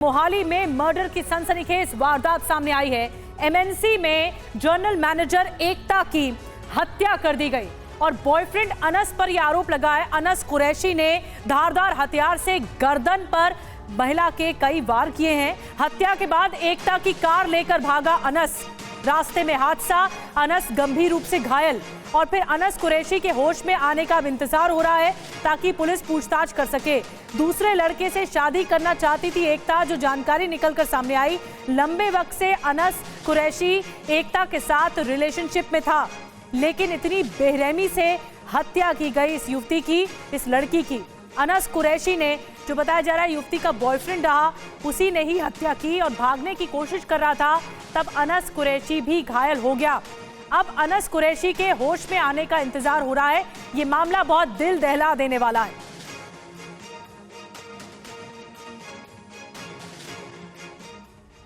मोहाली में मर्डर की सनसनीखेज वारदात सामने आई है। एमएनसी में जनरल मैनेजर एकता की हत्या कर दी गई और बॉयफ्रेंड अनस पर यह आरोप लगा है। अनस कुरैशी ने धारदार हथियार से गर्दन पर महिला के कई वार किए हैं। हत्या के बाद एकता की कार लेकर भागा अनस। रास्ते में हादसा, अनस गंभीर रूप से घायल और फिर अनस कुरैशी के होश में आने का इंतजार हो रहा है ताकि पुलिस पूछताछ कर सके। दूसरे लड़के से शादी करना चाहती थी एकता, जो जानकारी निकलकर सामने आई। लंबे वक्त से अनस कुरैशी एकता के साथ रिलेशनशिप में था, लेकिन इतनी बेरहमी से हत्या की गई इस युवती की, इस लड़की की। अनस कुरैशी ने, जो बताया जा रहा है युवती का बॉयफ्रेंड रहा, उसी ने ही हत्या की और भागने की कोशिश कर रहा था। तब अनस कुरैशी भी घायल हो गया। अब अनस कुरैशी के होश में आने का इंतजार हो रहा है। ये मामला बहुत दिल दहला देने वाला है।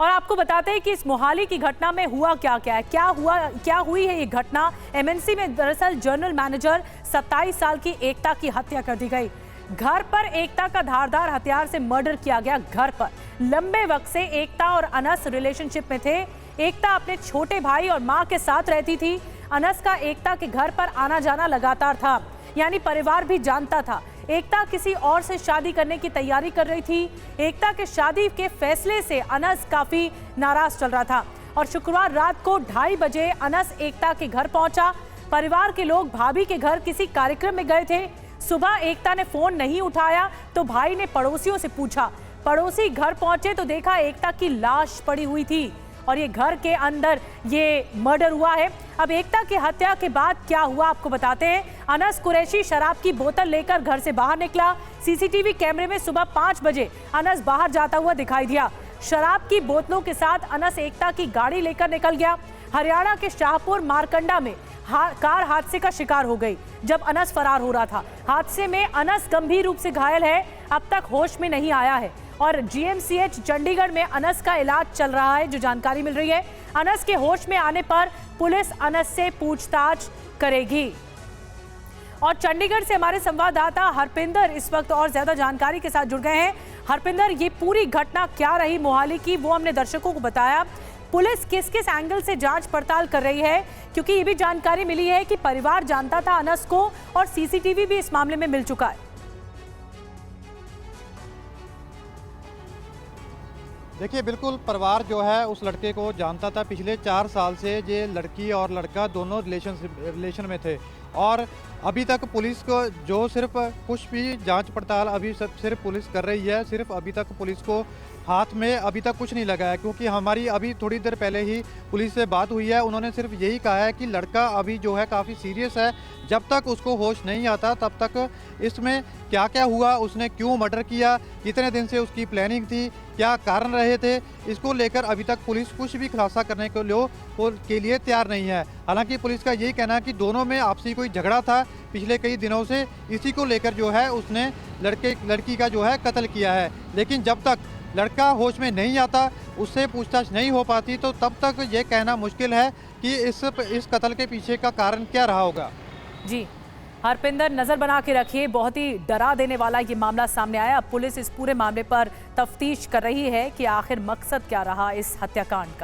और आपको बताते हैं कि इस मोहाली की घटना में हुआ क्या हुई है ये घटना। एमएनसी में दरअसल जनरल मैनेजर 27 साल की एकता की हत्या कर दी गई। घर पर एकता का धारदार हथियार से मर्डर किया गया। घर पर लंबे वक्त से एकता और अनस रिलेशनशिप में थे। एकता अपने छोटे भाई और मां के साथ रहती थी। अनस का एकता के घर पर आना जाना लगातार था, यानी परिवार भी जानता था। एकता किसी और से शादी करने की तैयारी कर रही थी। एकता के शादी के फैसले से अनस काफी नाराज चल रहा था और शुक्रवार रात को 2:30 बजे अनस एकता के घर पहुंचा। परिवार के लोग भाभी के घर किसी कार्यक्रम में गए थे। सुबह एकता ने फोन नहीं उठाया तो भाई ने पड़ोसियों से पूछा। पड़ोसी घर पहुंचे तो देखा एकता की लाश पड़ी हुई थी और ये घर के अंदर ये मर्डर हुआ है। अब एकता की हत्या के बाद क्या हुआ आपको बताते हैं। अनस कुरैशी शराब की बोतल लेकर घर से बाहर निकला। सीसीटीवी कैमरे में सुबह 5 बजे अनस बाहर जाता हुआ दिखाई दिया। शराब की बोतलों के साथ अनस एकता की गाड़ी लेकर निकल गया। हरियाणा के शाहपुर मारकंडा में कार हादसे का शिकार हो गई जब अनस फरार हो रहा था। हादसे में अनस गंभीर रूप से घायल है, अब तक होश में नहीं आया है और जीएमसीएच चंडीगढ़ में अनस का इलाज चल रहा है, जो जानकारी मिल रही है। अनस के होश में आने पर पुलिस अनस से पूछताछ करेगी। और चंडीगढ़ से हमारे संवाददाता हरपिंदर इस वक्त और ज्यादा जानकारी के साथ जुड़ गए हैं। हरपिंदर, ये पूरी घटना क्या रही मोहाली की, वो हमने दर्शकों को बताया। पुलिस किस किस एंगल से जांच पड़ताल कर रही है, क्योंकि ये भी जानकारी मिली है कि परिवार जानता था अनस को और सीसीटीवी भी इस मामले में मिल चुका है। देखिए, बिल्कुल परिवार जो है उस लड़के को जानता था। पिछले 4 साल से ये लड़की और लड़का दोनों रिलेशन में थे और अभी तक पुलिस को जो सिर्फ कुछ भी जांच पड़ताल अभी सिर्फ पुलिस कर रही है। सिर्फ अभी तक पुलिस को हाथ में अभी तक कुछ नहीं लगा है, क्योंकि हमारी अभी थोड़ी देर पहले ही पुलिस से बात हुई है। उन्होंने सिर्फ यही कहा है कि लड़का अभी जो है काफ़ी सीरियस है। जब तक उसको होश नहीं आता तब तक इसमें क्या क्या हुआ, उसने क्यों मर्डर किया, कितने दिन से उसकी प्लानिंग थी, क्या कारण रहे थे, इसको लेकर अभी तक पुलिस कुछ भी खुलासा करने के लिए तैयार नहीं है। हालांकि पुलिस का यही कहना है कि दोनों में आपसी कोई झगड़ा था पिछले कई दिनों से, इसी को लेकर जो है उसने लड़की का जो है कत्ल किया है। लेकिन जब तक लड़का होश में नहीं आता, उससे पूछताछ नहीं हो पाती, तो तब तक ये कहना मुश्किल है कि इस कत्ल के पीछे का कारण क्या रहा होगा। जी हरपिंदर, नजर बना के रखिए, बहुत ही डरा देने वाला ये मामला सामने आया। अब पुलिस इस पूरे मामले पर तफ्तीश कर रही है कि आखिर मकसद क्या रहा इस हत्याकांड का।